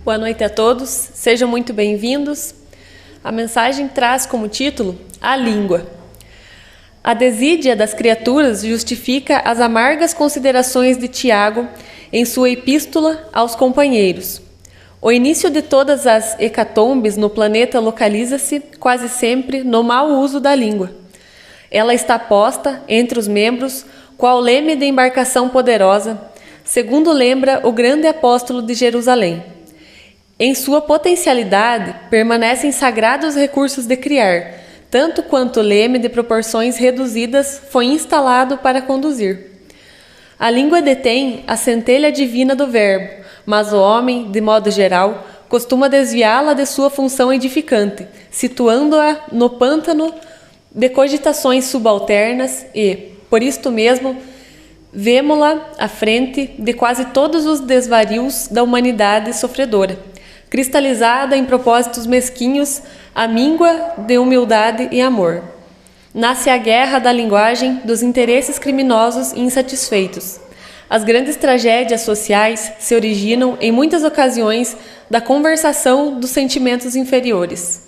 Boa noite a todos, sejam muito bem-vindos. A mensagem traz como título a língua. A desídia das criaturas justifica as amargas considerações de Tiago em sua epístola aos companheiros. O início de todas as hecatombes no planeta localiza-se, quase sempre, no mau uso da língua. Ela está posta entre os membros, qual leme de embarcação poderosa, segundo lembra o grande apóstolo de Jerusalém. Em sua potencialidade, permanecem sagrados recursos de criar, tanto quanto o leme de proporções reduzidas foi instalado para conduzir. A língua detém a centelha divina do verbo, mas o homem, de modo geral, costuma desviá-la de sua função edificante, situando-a no pântano de cogitações subalternas e, por isto mesmo, vemo-la à frente de quase todos os desvarios da humanidade sofredora, cristalizada em propósitos mesquinhos, a míngua de humildade e amor. Nasce a guerra da linguagem dos interesses criminosos e insatisfeitos. As grandes tragédias sociais se originam, em muitas ocasiões, da conversação dos sentimentos inferiores.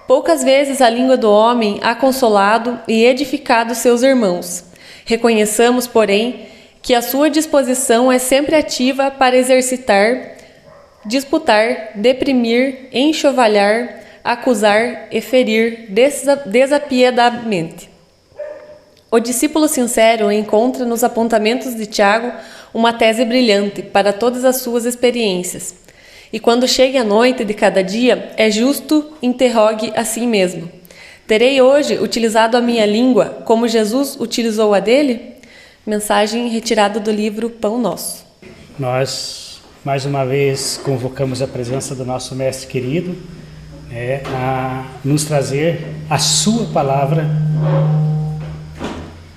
Poucas vezes a língua do homem ha consolado e edificado seus irmãos. Reconheçamos, porém, que a sua disposição é sempre ativa para exercitar, disputar, deprimir, enxovalhar, acusar e ferir desapiedadamente. O discípulo sincero encontra nos apontamentos de Tiago uma tese brilhante para todas as suas experiências. E quando chegue a noite de cada dia, é justo interrogue a si mesmo: terei hoje utilizado a minha língua como Jesus utilizou a dele? Mensagem retirada do livro Pão Nosso. Nós mais uma vez convocamos a presença do nosso mestre querido a nos trazer a sua palavra.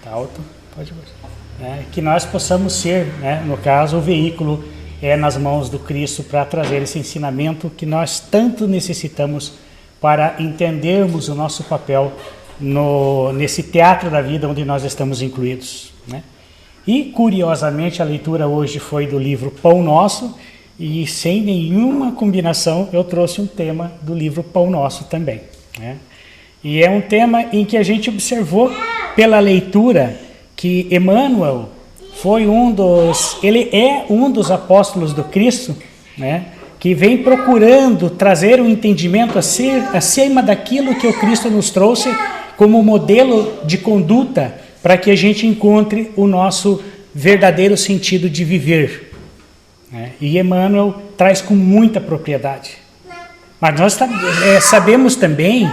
Tá alto? Pode que nós possamos ser, no caso, o veículo nas mãos do Cristo para trazer esse ensinamento que nós tanto necessitamos para entendermos o nosso papel nesse teatro da vida onde nós estamos incluídos, E, curiosamente, a leitura hoje foi do livro Pão Nosso, e sem nenhuma combinação eu trouxe um tema do livro Pão Nosso também. E é um tema em que a gente observou pela leitura que Emmanuel ele é um dos apóstolos do Cristo, que vem procurando trazer um entendimento acima daquilo que o Cristo nos trouxe como modelo de conduta, para que a gente encontre o nosso verdadeiro sentido de viver. E Emmanuel traz com muita propriedade. Mas nós sabemos também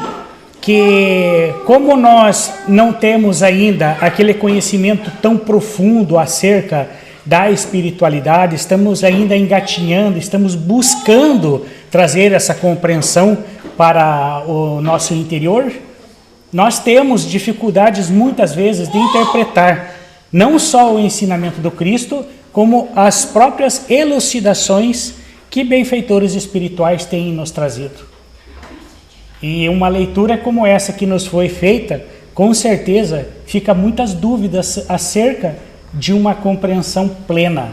que, como nós não temos ainda aquele conhecimento tão profundo acerca da espiritualidade, estamos ainda engatinhando, estamos buscando trazer essa compreensão para o nosso interior, nós temos dificuldades muitas vezes de interpretar não só o ensinamento do Cristo, como as próprias elucidações que benfeitores espirituais têm nos trazido. E uma leitura como essa que nos foi feita, com certeza fica muitas dúvidas acerca de uma compreensão plena.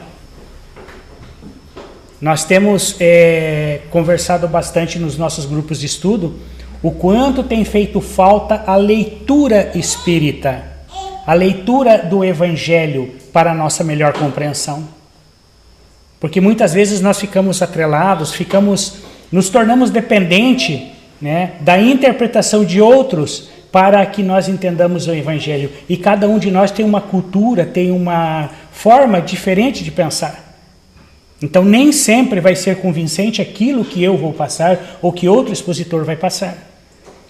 Nós temos conversado bastante nos nossos grupos de estudo o quanto tem feito falta a leitura espírita, a leitura do Evangelho para a nossa melhor compreensão. Porque muitas vezes nós ficamos atrelados, nos tornamos dependentes da interpretação de outros para que nós entendamos o Evangelho. E cada um de nós tem uma cultura, tem uma forma diferente de pensar. Então nem sempre vai ser convincente aquilo que eu vou passar ou que outro expositor vai passar.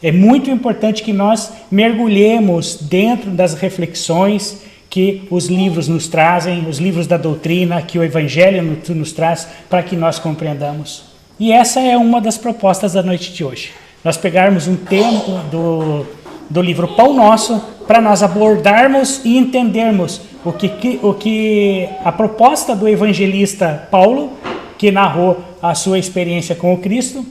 É muito importante que nós mergulhemos dentro das reflexões que os livros nos trazem, os livros da doutrina, que o Evangelho nos traz, para que nós compreendamos. E essa é uma das propostas da noite de hoje. Nós pegarmos um tema do livro Pão Nosso para nós abordarmos e entendermos o que a proposta do evangelista Paulo, que narrou a sua experiência com o Cristo,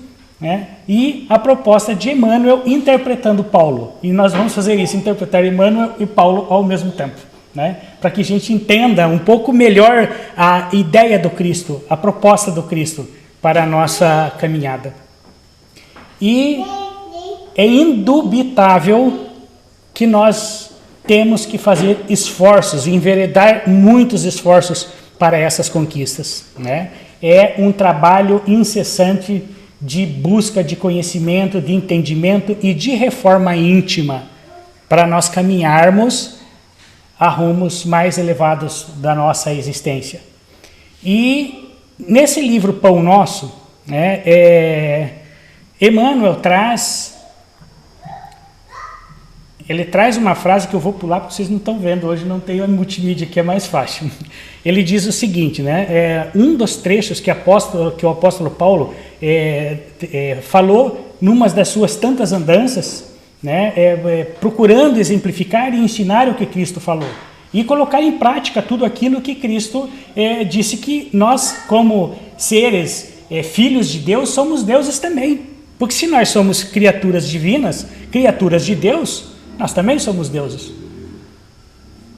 e a proposta de Emmanuel interpretando Paulo. E nós vamos fazer isso, interpretar Emmanuel e Paulo ao mesmo tempo, para que a gente entenda um pouco melhor a ideia do Cristo, a proposta do Cristo, para a nossa caminhada. E é indubitável que nós temos que fazer esforços, enveredar muitos esforços para essas conquistas, né? É um trabalho incessante de busca de conhecimento, de entendimento e de reforma íntima para nós caminharmos a rumos mais elevados da nossa existência. E nesse livro Pão Nosso, né, Emmanuel traz uma frase que eu vou pular porque vocês não estão vendo, hoje não tenho a multimídia que é mais fácil. Ele diz o seguinte, né, um dos trechos que o apóstolo Paulo falou numa das suas tantas andanças, né, procurando exemplificar e ensinar o que Cristo falou e colocar em prática tudo aquilo que Cristo disse que nós, como seres filhos de Deus, somos deuses também. Porque se nós somos criaturas divinas, criaturas de Deus, nós também somos deuses.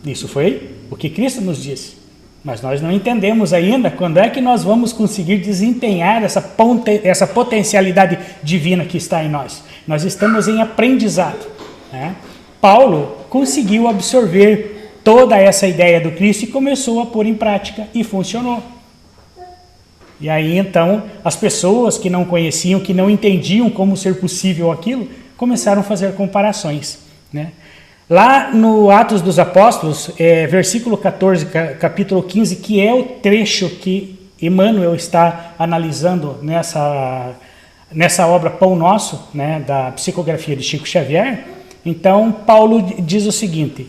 Isso foi o que Cristo nos disse. Mas nós não entendemos ainda quando é que nós vamos conseguir desempenhar essa potencialidade divina que está em nós. Nós estamos em aprendizado, né? Paulo conseguiu absorver toda essa ideia do Cristo e começou a pôr em prática e funcionou. E aí então as pessoas que não conheciam, que não entendiam como ser possível aquilo, começaram a fazer comparações, né? Lá no Atos dos Apóstolos, versículo 14, capítulo 15, que é o trecho que Emmanuel está analisando nessa obra Pão Nosso, né, da psicografia de Chico Xavier. Então Paulo diz o seguinte: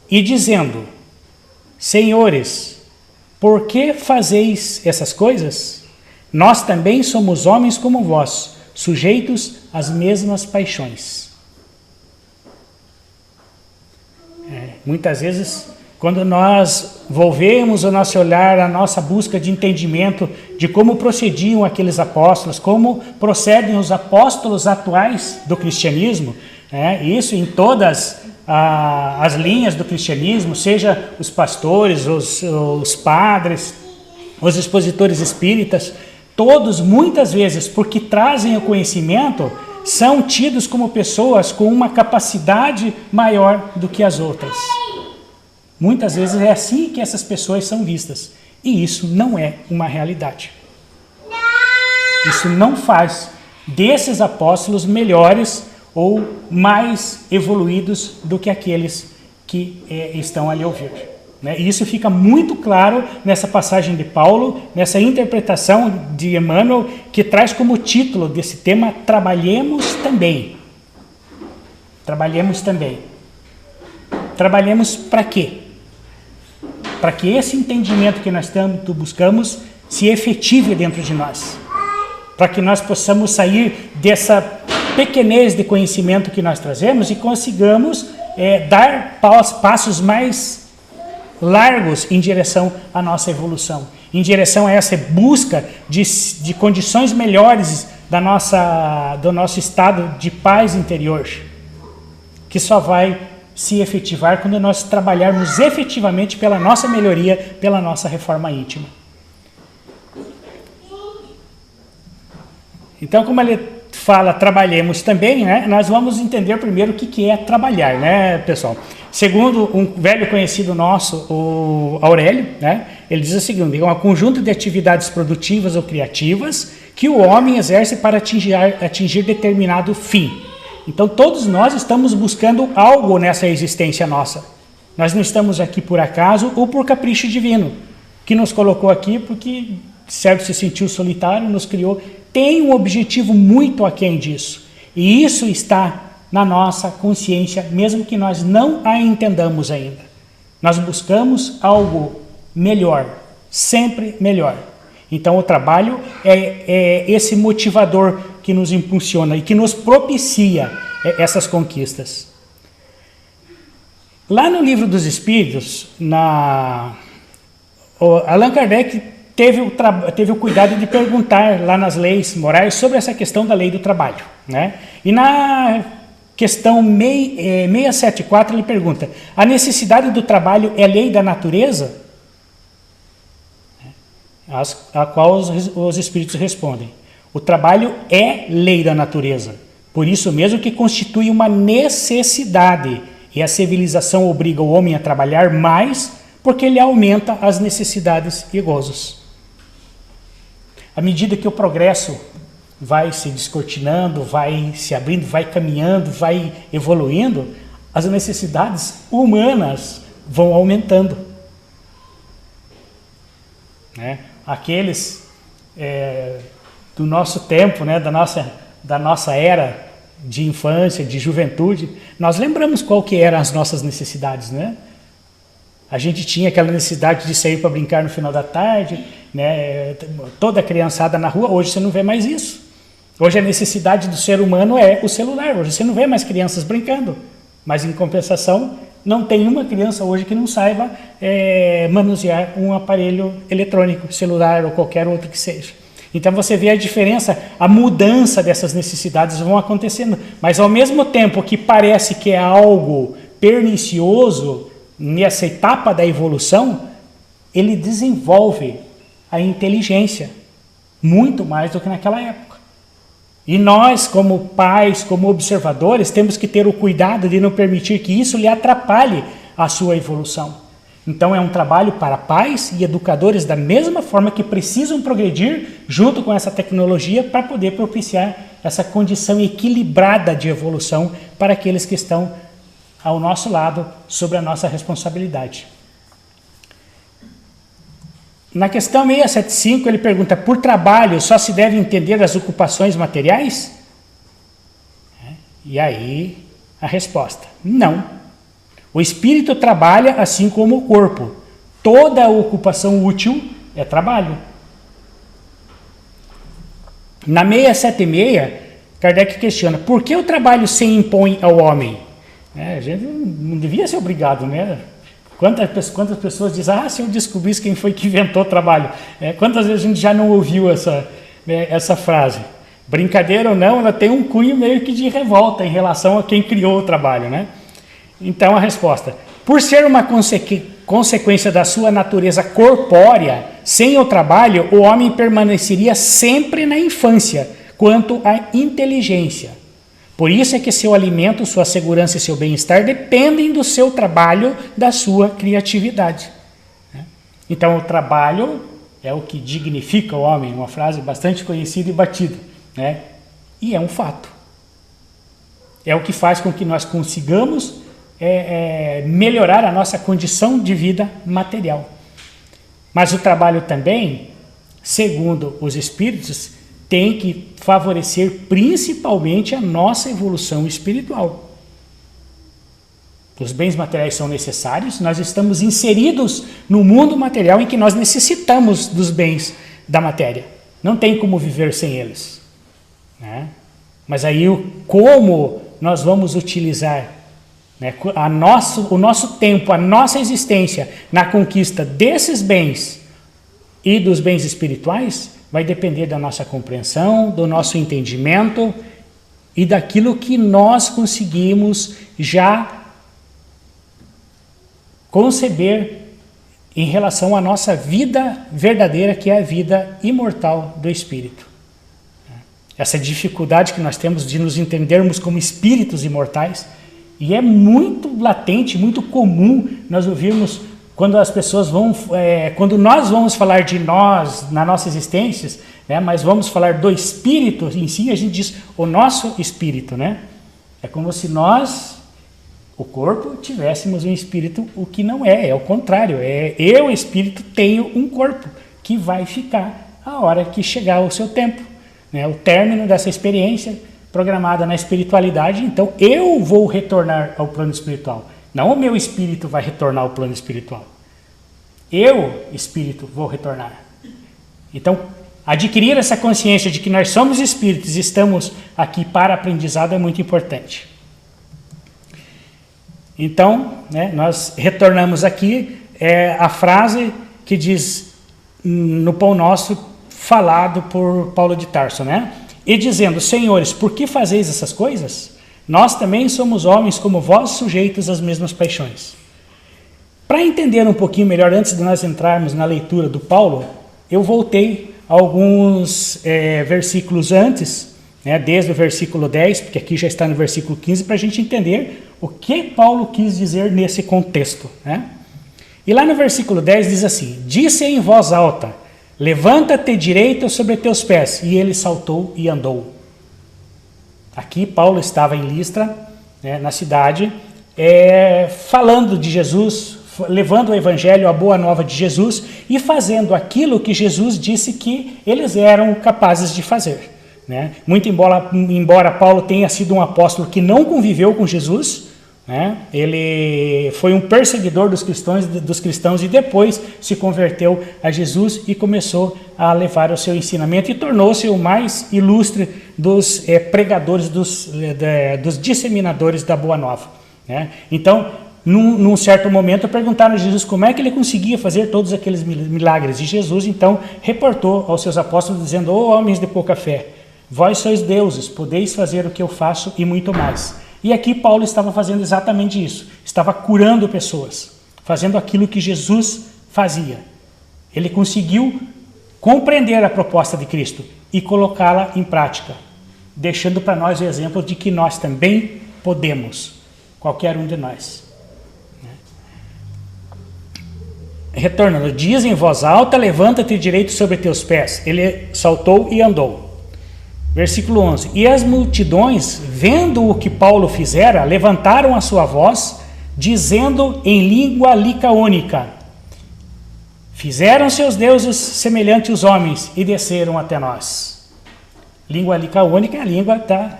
e dizendo, senhores, por que fazeis essas coisas? Nós também somos homens como vós, sujeitos às mesmas paixões. Muitas vezes, quando nós volvemos o nosso olhar, a nossa busca de entendimento de como procediam aqueles apóstolos, como procedem os apóstolos atuais do cristianismo, isso em todas as linhas do cristianismo, seja os pastores, os padres, os expositores espíritas, todos muitas vezes, porque trazem o conhecimento, são tidos como pessoas com uma capacidade maior do que as outras. Muitas vezes é assim que essas pessoas são vistas, e isso não é uma realidade. Isso não faz desses apóstolos melhores ou mais evoluídos do que aqueles que estão ali a ouvir, né? E isso fica muito claro nessa passagem de Paulo, nessa interpretação de Emmanuel, que traz como título desse tema, Trabalhemos também. Trabalhemos também. Trabalhemos para quê? Para que esse entendimento que nós tanto buscamos se efetive dentro de nós. Para que nós possamos sair dessa pequenez de conhecimento que nós trazemos e consigamos dar passos mais largos em direção à nossa evolução, em direção a essa busca de condições melhores do nosso estado de paz interior, que só vai se efetivar quando nós trabalharmos efetivamente pela nossa melhoria, pela nossa reforma íntima. Então, como ele fala, trabalhemos também, né? Nós vamos entender primeiro o que é trabalhar, né, pessoal? Segundo um velho conhecido nosso, o Aurélio, né? Ele diz o seguinte: é um conjunto de atividades produtivas ou criativas que o homem exerce para atingir determinado fim. Então todos nós estamos buscando algo nessa existência nossa. Nós não estamos aqui por acaso ou por capricho divino, que nos colocou aqui porque certo se sentiu solitário, nos criou. Tem um objetivo muito aquém disso. E isso está na nossa consciência, mesmo que nós não a entendamos ainda. Nós buscamos algo melhor, sempre melhor. Então o trabalho é esse motivador que nos impulsiona e que nos propicia essas conquistas. Lá no Livro dos Espíritos, Allan Kardec teve o cuidado de perguntar lá nas leis morais sobre essa questão da lei do trabalho, né? E na questão 674 ele pergunta: a necessidade do trabalho é lei da natureza? a qual os espíritos respondem. O trabalho é lei da natureza, por isso mesmo que constitui uma necessidade, e a civilização obriga o homem a trabalhar mais, porque ele aumenta as necessidades e gozos. À medida que o progresso vai se descortinando, vai se abrindo, vai caminhando, vai evoluindo, as necessidades humanas vão aumentando. Né? Aqueles do nosso tempo, né? da nossa era de infância, de juventude, nós lembramos qual que eram as nossas necessidades, né? A gente tinha aquela necessidade de sair para brincar no final da tarde, né? Toda a criançada na rua. Hoje você não vê mais isso. Hoje a necessidade do ser humano é o celular. Hoje você não vê mais crianças brincando, mas em compensação não tem uma criança hoje que não saiba manusear um aparelho eletrônico, celular ou qualquer outro que seja. Então você vê a diferença, a mudança dessas necessidades vão acontecendo, mas ao mesmo tempo que parece que é algo pernicioso nessa etapa da evolução, ele desenvolve a inteligência muito mais do que naquela época. E nós, como pais, como observadores, temos que ter o cuidado de não permitir que isso lhe atrapalhe a sua evolução. Então é um trabalho para pais e educadores da mesma forma que precisam progredir junto com essa tecnologia para poder propiciar essa condição equilibrada de evolução para aqueles que estão ao nosso lado, sobre a nossa responsabilidade. Na questão 675, ele pergunta, por trabalho só se deve entender as ocupações materiais? E aí, a resposta, não. O espírito trabalha assim como o corpo. Toda ocupação útil é trabalho. Na 676, Kardec questiona, por que o trabalho se impõe ao homem? A gente não devia ser obrigado, né? Quantas pessoas dizem, se eu descobrisse quem foi que inventou o trabalho. Quantas vezes a gente já não ouviu essa frase? Brincadeira ou não, ela tem um cunho meio que de revolta em relação a quem criou o trabalho, né? Então a resposta, por ser uma consequência da sua natureza corpórea, sem o trabalho, o homem permaneceria sempre na infância, quanto à inteligência. Por isso é que seu alimento, sua segurança e seu bem-estar dependem do seu trabalho, da sua criatividade. Então o trabalho é o que dignifica o homem, uma frase bastante conhecida e batida, né? E é um fato. É o que faz com que nós consigamos melhorar a nossa condição de vida material. Mas o trabalho também, segundo os espíritos, tem que favorecer principalmente a nossa evolução espiritual. Os bens materiais são necessários, nós estamos inseridos no mundo material em que nós necessitamos dos bens da matéria. Não tem como viver sem eles, né? Mas aí como nós vamos utilizar, né, o nosso tempo, a nossa existência na conquista desses bens e dos bens espirituais vai depender da nossa compreensão, do nosso entendimento e daquilo que nós conseguimos já conceber em relação à nossa vida verdadeira, que é a vida imortal do espírito. Essa dificuldade que nós temos de nos entendermos como espíritos imortais, e é muito latente, muito comum nós ouvirmos quando as pessoas quando nós vamos falar de nós, na nossa existência, né, mas vamos falar do espírito em si, a gente diz o nosso espírito, né? É como se nós, o corpo, tivéssemos um espírito, o que não é o contrário. Eu, espírito, tenho um corpo que vai ficar a hora que chegar o seu tempo, né? O término dessa experiência programada na espiritualidade, então eu vou retornar ao plano espiritual. Não o meu espírito vai retornar ao plano espiritual. Eu, espírito, vou retornar. Então, adquirir essa consciência de que nós somos espíritos e estamos aqui para aprendizado é muito importante. Então, né, nós retornamos aqui a frase que diz no Pão Nosso, falado por Paulo de Tarso, né? E dizendo, senhores, por que fazeis essas coisas? Nós também somos homens como vós, sujeitos às mesmas paixões. Para entender um pouquinho melhor, antes de nós entrarmos na leitura do Paulo, eu voltei alguns versículos antes, né, desde o versículo 10, porque aqui já está no versículo 15, para a gente entender o que Paulo quis dizer nesse contexto, né? E lá no versículo 10 diz assim: disse em voz alta, levanta-te direito sobre teus pés. E ele saltou e andou. Aqui Paulo estava em Listra, né, na cidade, falando de Jesus, levando o evangelho, a boa nova de Jesus, e fazendo aquilo que Jesus disse que eles eram capazes de fazer, né? Muito embora Paulo tenha sido um apóstolo que não conviveu com Jesus, né? Ele foi um perseguidor dos cristãos e depois se converteu a Jesus e começou a levar o seu ensinamento e tornou-se o mais ilustre dos pregadores, dos disseminadores da Boa Nova, né? Então, num certo momento, perguntaram a Jesus como é que ele conseguia fazer todos aqueles milagres. E Jesus, então, reportou aos seus apóstolos, dizendo: ó homens de pouca fé, vós sois deuses, podeis fazer o que eu faço e muito mais. E aqui Paulo estava fazendo exatamente isso. Estava curando pessoas, fazendo aquilo que Jesus fazia. Ele conseguiu compreender a proposta de Cristo e colocá-la em prática, deixando para nós o exemplo de que nós também podemos, qualquer um de nós. Retornando, diz em voz alta, levanta-te direito sobre teus pés. Ele saltou e andou. Versículo 11, e as multidões, vendo o que Paulo fizera, levantaram a sua voz, dizendo em língua licaônica: fizeram seus deuses semelhantes aos homens e desceram até nós. Língua licaônica é a língua da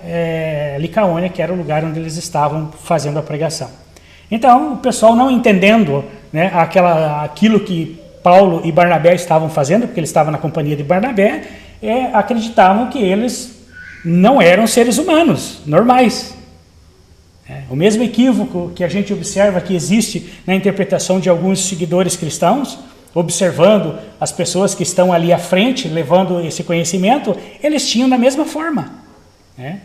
Licaônia, que era o lugar onde eles estavam fazendo a pregação. Então, o pessoal não entendendo, né, aquilo que Paulo e Barnabé estavam fazendo, porque eles estavam na companhia de Barnabé, acreditavam que eles não eram seres humanos normais. O mesmo equívoco que a gente observa que existe na interpretação de alguns seguidores cristãos, observando as pessoas que estão ali à frente, levando esse conhecimento, eles tinham da mesma forma, né?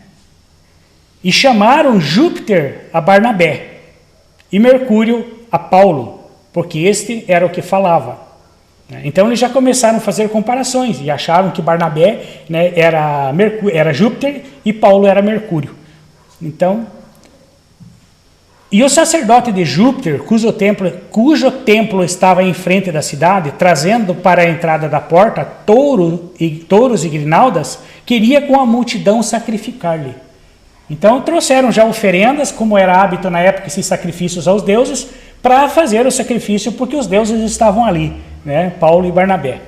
E chamaram Júpiter a Barnabé e Mercúrio a Paulo, porque este era o que falava. Então eles já começaram a fazer comparações e acharam que Barnabé, né, era Júpiter e Paulo era Mercúrio. Então, e o sacerdote de Júpiter, cujo templo estava em frente da cidade, trazendo para a entrada da porta touros e grinaldas, queria com a multidão sacrificar-lhe. Então trouxeram já oferendas, como era hábito na época, esses sacrifícios aos deuses, para fazer o sacrifício, porque os deuses estavam ali, né? Paulo e Barnabé.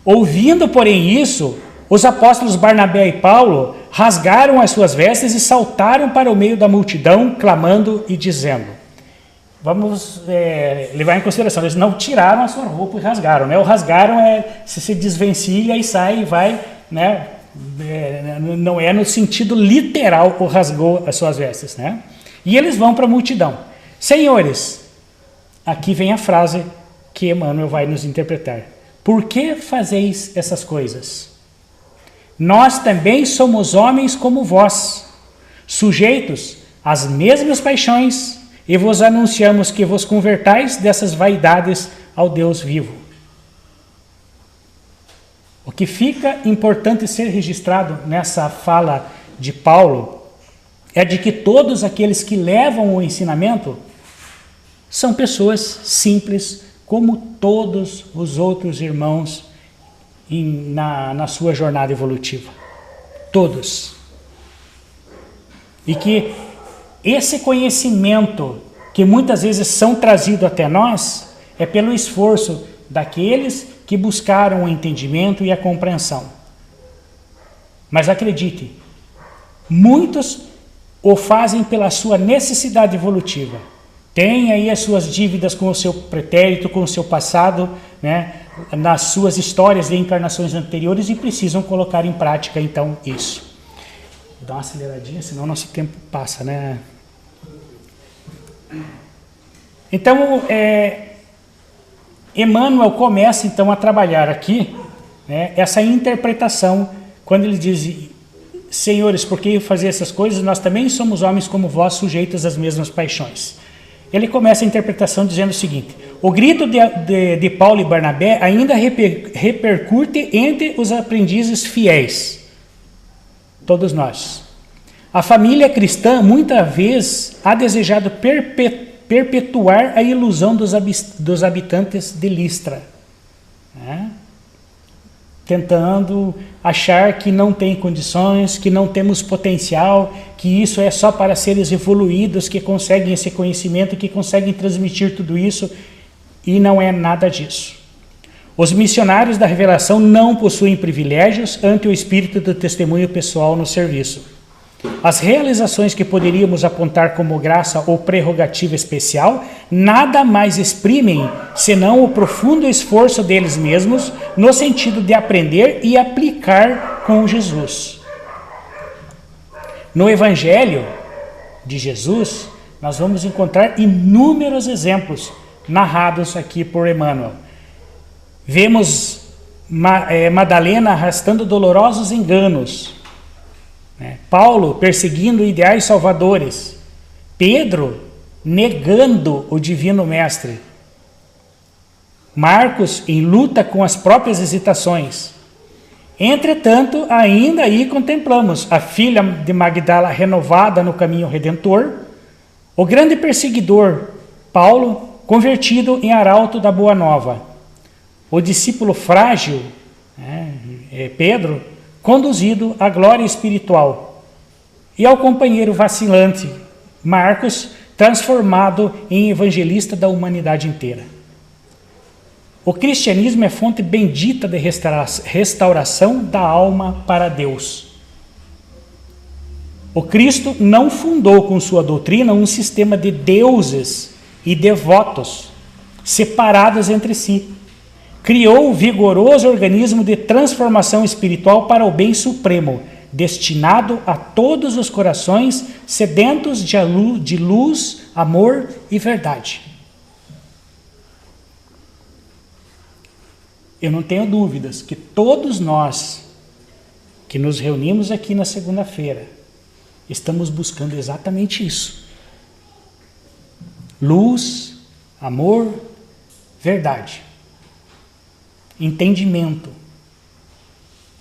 Ouvindo, porém, isso, os apóstolos Barnabé e Paulo rasgaram as suas vestes e saltaram para o meio da multidão, clamando e dizendo. Vamos levar em consideração, eles não tiraram a sua roupa e rasgaram, né? O rasgaram se desvencilha e sai e vai, né? Não é no sentido literal o rasgou as suas vestes, né? E eles vão para a multidão. Senhores, aqui vem a frase que Emmanuel vai nos interpretar. Por que fazeis essas coisas? Nós também somos homens como vós, sujeitos às mesmas paixões, e vos anunciamos que vos convertais dessas vaidades ao Deus vivo. O que fica importante ser registrado nessa fala de Paulo é de que todos aqueles que levam o ensinamento são pessoas simples, como todos os outros irmãos na sua jornada evolutiva. Todos. E que esse conhecimento que muitas vezes são trazido até nós é pelo esforço daqueles que buscaram o entendimento e a compreensão. Mas acredite, muitos o fazem pela sua necessidade evolutiva. Tem aí as suas dívidas com o seu pretérito, com o seu passado, né, nas suas histórias de encarnações anteriores e precisam colocar em prática, então, isso. Vou dar uma aceleradinha, senão nosso tempo passa, né? Então, Emmanuel começa, então, a trabalhar aqui, né, essa interpretação, quando ele diz: senhores, por que fazer essas coisas? Nós também somos homens como vós, sujeitos às mesmas paixões. ele começa a interpretação dizendo o seguinte: o grito de Paulo e Barnabé ainda repercute entre os aprendizes fiéis, todos nós. A família cristã muitas vezes ha desejado perpetuar a ilusão dos habitantes de Listra, né? Tentando achar que não tem condições, que não temos potencial, que isso é só para seres evoluídos que conseguem esse conhecimento, que conseguem transmitir tudo isso, e não é nada disso. Os missionários da revelação não possuem privilégios ante o espírito do testemunho pessoal no serviço. As realizações que poderíamos apontar como graça ou prerrogativa especial nada mais exprimem senão o profundo esforço deles mesmos no sentido de aprender e aplicar com Jesus. No Evangelho de Jesus, nós vamos encontrar inúmeros exemplos narrados aqui por Emmanuel. Vemos Madalena arrastando dolorosos enganos, Paulo perseguindo ideais salvadores, Pedro negando o divino mestre, Marcos em luta com as próprias hesitações. Entretanto, ainda aí contemplamos a filha de Magdala renovada no caminho redentor, o grande perseguidor Paulo convertido em arauto da Boa Nova, o discípulo frágil, Pedro, conduzido à glória espiritual, e ao companheiro vacilante, Marcos, transformado em evangelista da humanidade inteira. O cristianismo é fonte bendita de restauração da alma para Deus. O Cristo não fundou com sua doutrina um sistema de deuses e devotos separados entre si. Criou o vigoroso organismo de transformação espiritual para o bem supremo, destinado a todos os corações sedentos de luz, amor e verdade. Eu não tenho dúvidas que todos nós que nos reunimos aqui na segunda-feira estamos buscando exatamente isso. Luz, amor, verdade. Entendimento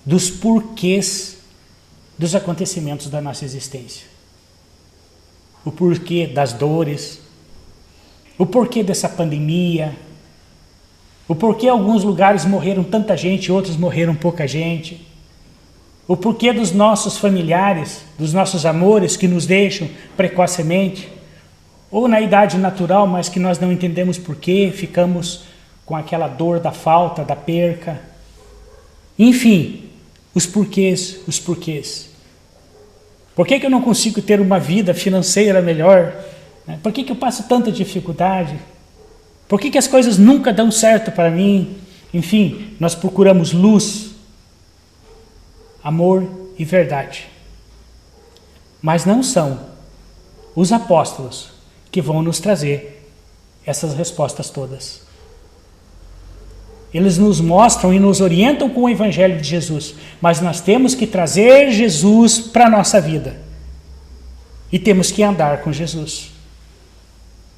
dos porquês dos acontecimentos da nossa existência. O porquê das dores, o porquê dessa pandemia, o porquê alguns lugares morreram tanta gente, outros morreram pouca gente, o porquê dos nossos familiares, dos nossos amores que nos deixam precocemente, ou na idade natural, mas que nós não entendemos porquê, ficamos com aquela dor da falta, da perca. Enfim, os porquês. Por que eu não consigo ter uma vida financeira melhor? Por que eu passo tanta dificuldade? Por que as coisas nunca dão certo para mim? Enfim, nós procuramos luz, amor e verdade. Mas não são os apóstolos que vão nos trazer essas respostas todas. Eles nos mostram e nos orientam com o Evangelho de Jesus, mas nós temos que trazer Jesus para a nossa vida. E temos que andar com Jesus.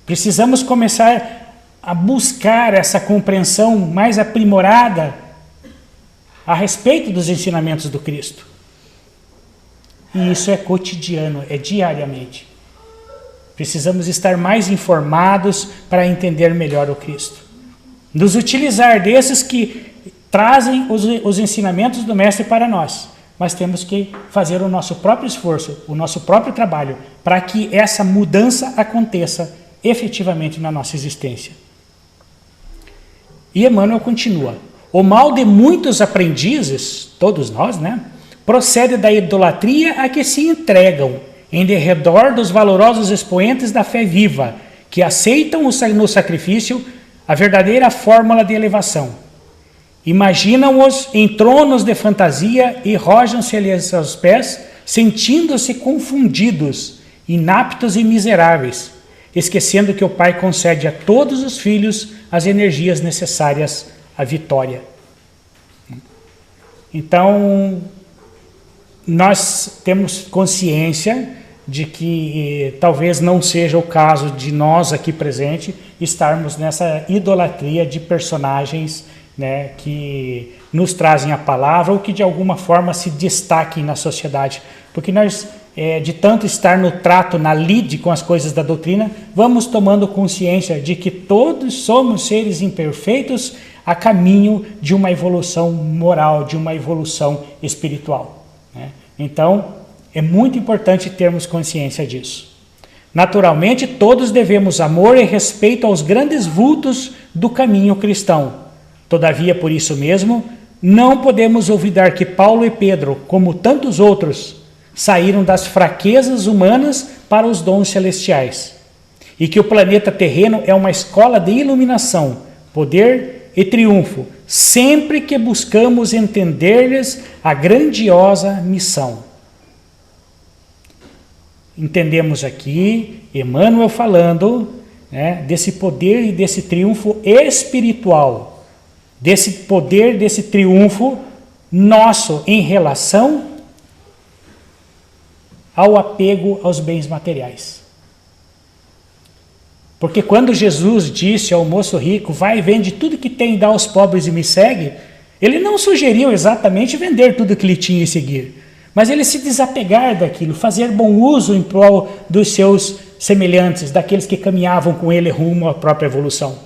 Precisamos começar a buscar essa compreensão mais aprimorada a respeito dos ensinamentos do Cristo. E isso é cotidiano, é diariamente. Precisamos estar mais informados para entender melhor o Cristo. Nos utilizar desses que trazem os ensinamentos do Mestre para nós. Mas temos que fazer o nosso próprio esforço, o nosso próprio trabalho, para que essa mudança aconteça efetivamente na nossa existência. E Emmanuel continua: o mal de muitos aprendizes, todos nós, procede da idolatria a que se entregam em derredor dos valorosos expoentes da fé viva, que aceitam no sacrifício a verdadeira fórmula de elevação. Imaginam-os em tronos de fantasia e rojam-se-lhes aos pés, sentindo-se confundidos, inaptos e miseráveis, esquecendo que o Pai concede a todos os filhos as energias necessárias à vitória. Então, nós temos consciência de que talvez não seja o caso de nós aqui presente estarmos nessa idolatria de personagens, né, que nos trazem a palavra ou que de alguma forma se destaquem na sociedade. Porque nós, de tanto estar no trato, na lide com as coisas da doutrina, vamos tomando consciência de que todos somos seres imperfeitos a caminho de uma evolução moral, de uma evolução espiritual, né? Então, é muito importante termos consciência disso. Naturalmente, todos devemos amor e respeito aos grandes vultos do caminho cristão. Todavia, por isso mesmo, não podemos olvidar que Paulo e Pedro, como tantos outros, saíram das fraquezas humanas para os dons celestiais, e que o planeta terreno é uma escola de iluminação, poder e triunfo, sempre que buscamos entender-lhes a grandiosa missão. Entendemos aqui Emmanuel falando, né, desse poder e desse triunfo espiritual, desse poder, desse triunfo nosso em relação ao apego aos bens materiais. Porque quando Jesus disse ao moço rico, vai e vende tudo que tem e dá aos pobres e me segue, ele não sugeriu exatamente vender tudo que ele tinha e seguir, mas ele se desapegar daquilo, fazer bom uso em prol dos seus semelhantes, daqueles que caminhavam com ele rumo à própria evolução.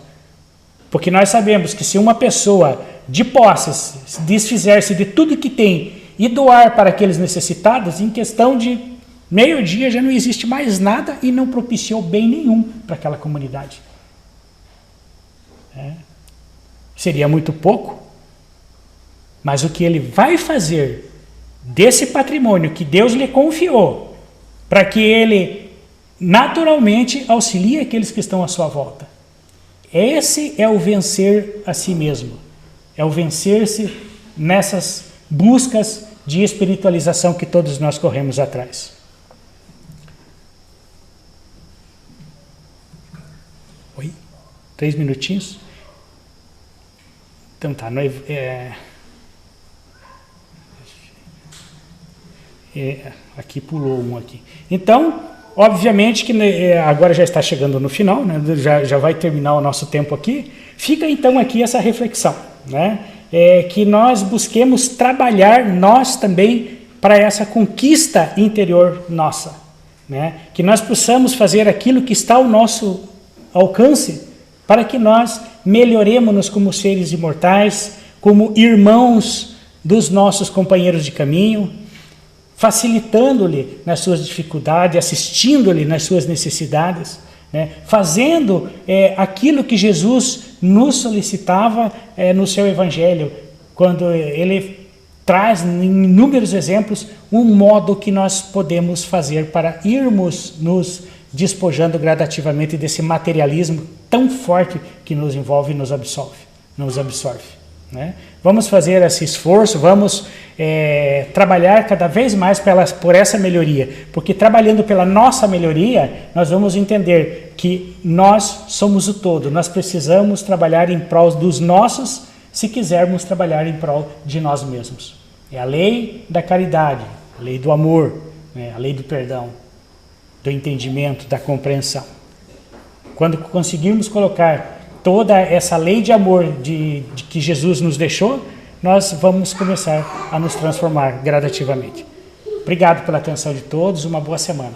Porque nós sabemos que se uma pessoa de posses desfizer-se de tudo que tem e doar para aqueles necessitados, em questão de meio-dia já não existe mais nada e não propiciou bem nenhum para aquela comunidade. Seria muito pouco, mas o que ele vai fazer desse patrimônio que Deus lhe confiou, para que ele naturalmente auxilie aqueles que estão à sua volta. Esse é o vencer a si mesmo, é o vencer-se nessas buscas de espiritualização que todos nós corremos atrás. Oi? 3 minutinhos? Então tá, aqui pulou um aqui. Então, obviamente que agora já está chegando no final, né? já vai terminar o nosso tempo aqui. Fica então aqui essa reflexão, né? Que nós busquemos trabalhar nós também para essa conquista interior nossa, né? Que nós possamos fazer aquilo que está ao nosso alcance para que nós melhoremos-nos como seres imortais, como irmãos dos nossos companheiros de caminho, facilitando-lhe nas suas dificuldades, assistindo-lhe nas suas necessidades, né? Fazendo aquilo que Jesus nos solicitava no seu Evangelho, quando ele traz em inúmeros exemplos um modo que nós podemos fazer para irmos nos despojando gradativamente desse materialismo tão forte que nos envolve e nos absorve, né? Vamos fazer esse esforço, vamos trabalhar cada vez mais por essa melhoria, porque trabalhando pela nossa melhoria, nós vamos entender que nós somos o todo, nós precisamos trabalhar em prol dos nossos, se quisermos trabalhar em prol de nós mesmos. É a lei da caridade, a lei do amor, né? A lei do perdão, do entendimento, da compreensão. Quando conseguirmos colocar toda essa lei de amor de que Jesus nos deixou, nós vamos começar a nos transformar gradativamente. Obrigado pela atenção de todos, uma boa semana.